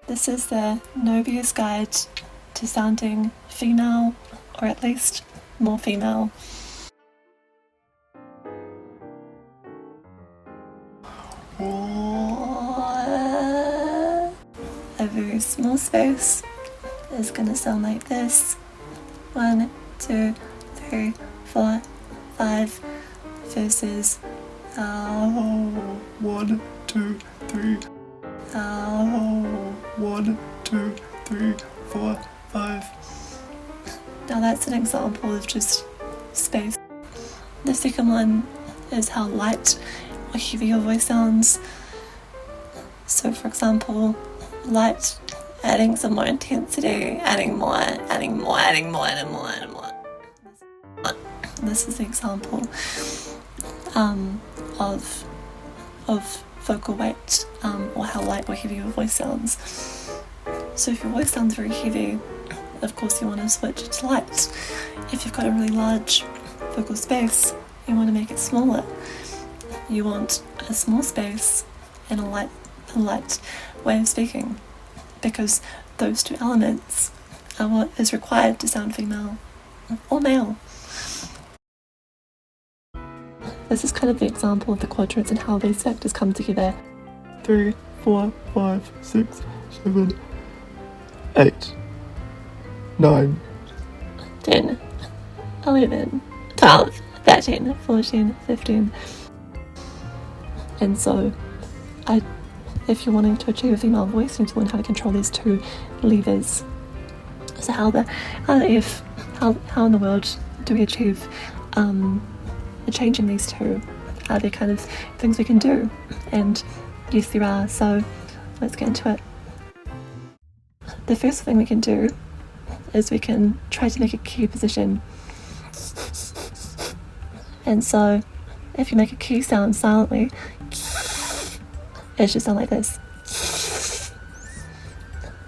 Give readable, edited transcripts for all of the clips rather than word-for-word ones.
This is the Novia's Guide to sounding female, or at least more female. A very small space is going to sound like this. 1, 2, 3, 4, 5 versus 1, 2, 3. 1, 2, 3, 4, 5. Now that's an example of just space. The second one is how light or heavy your voice sounds. So for example, light, adding some more intensity, adding more. This is an example of vocal weight, or how light or heavy your voice sounds. So if your voice sounds very heavy, of course you want to switch to light. If you've got a really large vocal space, you want to make it smaller. You want a small space and a light way of speaking, because those two elements are what is required to sound female or male. This is kind of the example of the quadrants and how these factors come together. 3, 4, 5, 6, 7, 8, 9, 10, 11, 12, 13, 14, 15. And so, if you're wanting to achieve a female voice, you need to learn how to control these two levers. So how in the world do we achieve changing these two? Are there kind of things we can do? And yes, there are. So let's get into it. The first thing we can do is we can try to make a kheee position. And so if you make a kheee sound silently, it should sound like this.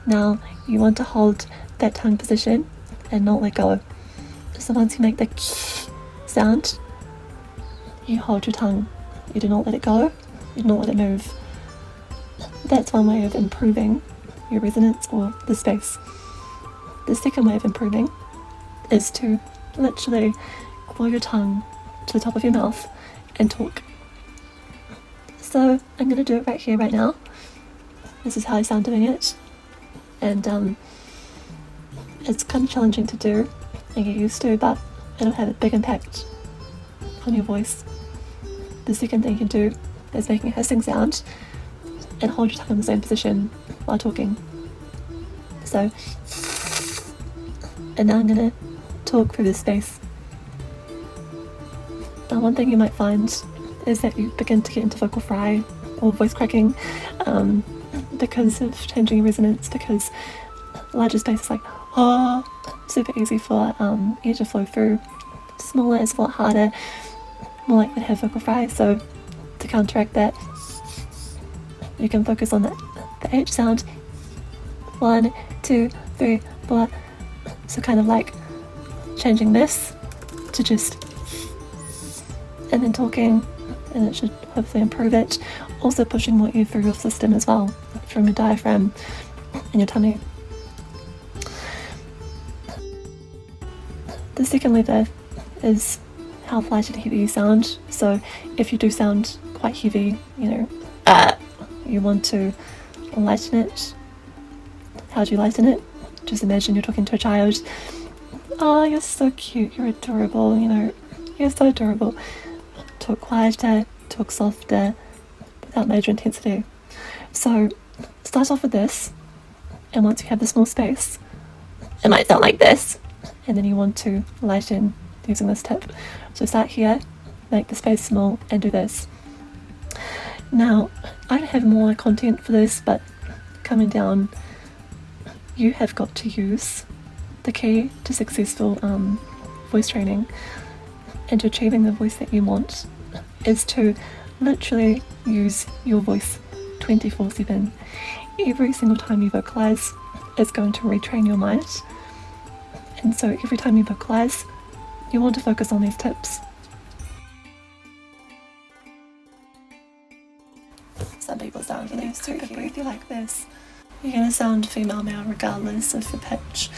Now you want to hold that tongue position and not let go. So once you make the kheee sound, you hold your tongue. You do not let it go. You do not let it move. That's one way of improving your resonance or the space. The second way of improving is to literally claw your tongue to the top of your mouth and talk. So I'm going to do it right here, right now. This is how I sound doing it. And it's kind of challenging to do and get used to, but it'll have a big impact on your voice. The second thing you can do is making a hissing sound and hold your tongue in the same position while talking. So, and now I'm going to talk through this space. Now one thing you might find is that you begin to get into vocal fry or voice cracking because of changing your resonance, because larger spaces like super easy for air to flow through. Smaller is a lot harder, more likely to have vocal fry. So to counteract that, you can focus on the H sound. 1, 2, 3, 4. So kind of like changing this to just, and then talking, and it should hopefully improve it. Also pushing more air through your system as well, from your diaphragm and your tummy. The second lever is how light and heavy you sound. So if you do sound quite heavy, you want to lighten it. How do you lighten it? Just imagine you're talking to a child. Oh, you're so cute, you're adorable, you're so adorable. Talk quieter, talk softer, without major intensity. So start off with this, and once you have the small space, it might sound like this, and then you want to lighten using this tip. So start here, make the space small, and do this. Now, I don't have more content for this, but coming down, you have got to use the key to successful voice training and to achieving the voice that you want is to literally use your voice 24/7. Every single time you vocalize, it's going to retrain your mind. And so every time you vocalize, you want to focus on these tips. Some people sound really super breathy like this. You're going to sound female male regardless of the pitch.